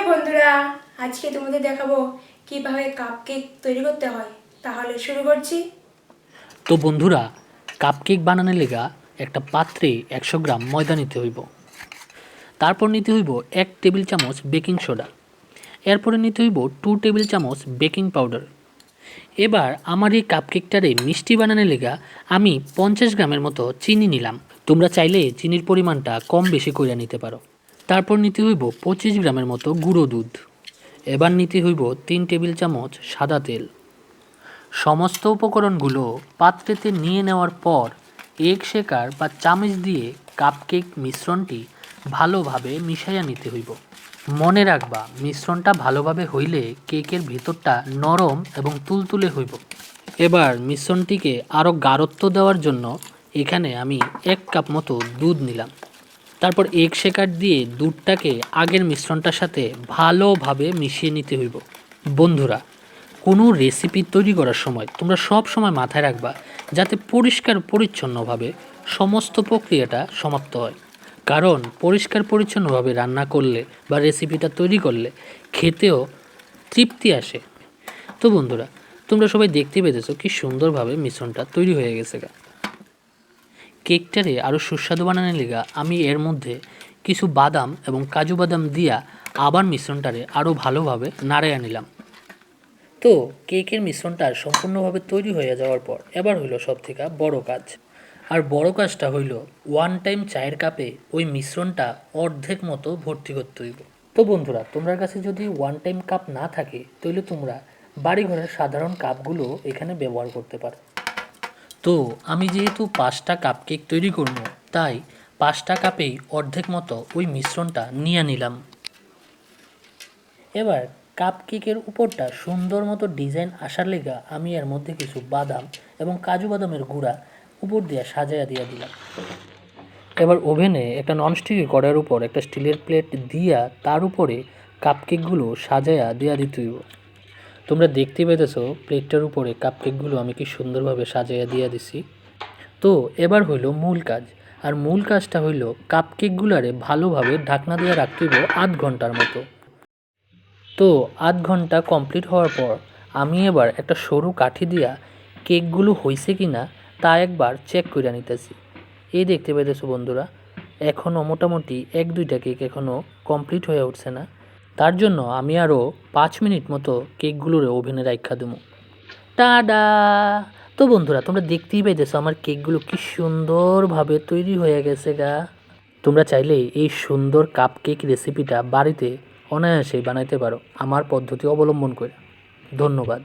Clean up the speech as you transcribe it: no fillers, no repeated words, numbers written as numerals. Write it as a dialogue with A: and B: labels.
A: High বন্ধুরা, আজকে তোমাদের দেখাবো কিভাবে কাপকেক তৈরি করতে হয়। তাহলে শুরু করছি।
B: তো বন্ধুরা, কাপকেক বানানোর লেগা একটা পাত্রে 100 গ্রাম ময়দা নিতে হইব। তারপর নিতে হইব 1 টেবিল চামচ বেকিং সোডা। এরপরে নিতে হইব 2 টেবিল চামচ বেকিং পাউডার। এবার আমার এই কাপকেকটারে মিষ্টি বানানোর লেগা আমি 50 গ্রামের মতো চিনি নিলাম। তোমরা চাইলে চিনির পরিমাণটা কম বেশি করে নিতে পারো। তারপর নিতে হইব 25 গ্রামের মতো গুঁড়ো দুধ। এবার নিতে হইব 3 টেবিল চামচ সাদা তেল। সমস্ত উপকরণগুলো পাত্রেতে নিয়ে নেওয়ার পর এগ শেকার বা চামচ দিয়ে কাপকেক মিশ্রণটি ভালোভাবে মিশাইয়া নিতে হইব। মনে রাখবা, মিশ্রণটা ভালোভাবে হইলে কেকের ভেতরটা নরম এবং তুলতুলে হইব। এবার মিশ্রণটিকে আরও গাঢ়ত্ব দেওয়ার জন্য এখানে আমি 1 কাপ মতো দুধ নিলাম। তারপর এগ শেকার দিয়ে দুধটাকে আগের মিশ্রণটার সাথে ভালোভাবে মিশিয়ে নিতে হইব। বন্ধুরা, কোনো রেসিপি তৈরি করার সময় তোমরা সব সময় মাথায় রাখবা যাতে পরিষ্কার পরিচ্ছন্নভাবে সমস্ত প্রক্রিয়াটা সমাপ্ত হয়। কারণ পরিষ্কার পরিচ্ছন্নভাবে রান্না করলে বা রেসিপিটা তৈরি করলে খেতেও তৃপ্তি আসে। তো বন্ধুরা, তোমরা সবাই দেখতে পেতেছো কি সুন্দরভাবে মিশ্রণটা তৈরি হয়ে গেছে। কেকটারে আরও সুস্বাদু বানানোর লেগা আমি এর মধ্যে কিছু বাদাম এবং কাজু বাদাম দিয়া আবার মিশ্রণটারে আরও ভালোভাবে নাড়াইয়া নিলাম। তো কেকের মিশ্রণটা সম্পূর্ণভাবে তৈরি হয়ে যাওয়ার পর এবার হইল সব থেকে বড় কাজ। আর বড় কাজটা হইল 1 টাইম চায়ের কাপে ওই মিশ্রণটা অর্ধেক মতো ভর্তি করতে হইব। তো বন্ধুরা, তোমার কাছে যদি 1 টাইম কাপ না থাকে তাহলে তোমরা বাড়িঘরের সাধারণ কাপগুলো এখানে ব্যবহার করতে পারো। তো আমি যেহেতু 5টা কাপকেক তৈরি করব, তাই 5টা কাপেই অর্ধেক মতো ওই মিশ্রণটা নিয়ে নিলাম। এবার কাপকেকের উপরটা সুন্দর মতো ডিজাইন আসার লেগা আমি এর মধ্যে কিছু বাদাম এবং কাজু বাদামের গুঁড়া উপর দিয়ে সাজাইয়া দিয়ে দিলাম। এবার ওভেনে একটা ননস্টিকি কড়াইয়ের উপর একটা স্টিলের প্লেট দিয়া তার উপরে কাপকেকগুলো সাজাইয়া দেওয়া দিতে হইব। তোমরা দেখতে পেতেছো প্লেটটার উপরে কাপকেকগুলো আমি কি সুন্দরভাবে সাজাইয়া দিয়ে দিছি। তো এবার হইল মূল কাজ। আর মূল কাজটা হইল কাপকেকগুলারে ভালোভাবে ঢাকনা দিয়ে রাখতে হইব 8 ঘন্টার মতো। তো 8 ঘন্টা কমপ্লিট হওয়ার পর আমি এবার একটা সরু কাঠি দিয়া কেকগুলো হইছে কি না তা একবার চেক করে নিতেছি। এই দেখতে পেতেছো বন্ধুরা, এখনও মোটামুটি 1-2টা কেক এখনও কমপ্লিট হয়ে উঠছে না। তার জন্য আমি আরও 5 মিনিট মতো কেকগুলোরে ওভেনে রাখা দেবো। টাডা! তো বন্ধুরা, তোমরা দেখতেই পাইতেছো আমার কেকগুলো কি সুন্দরভাবে তৈরি হয়ে গেছে গা। তোমরা চাইলে এই সুন্দর কাপকেক রেসিপিটা বাড়িতে অনায়াসেই বানাইতে পারো আমার পদ্ধতি অবলম্বন করে। ধন্যবাদ।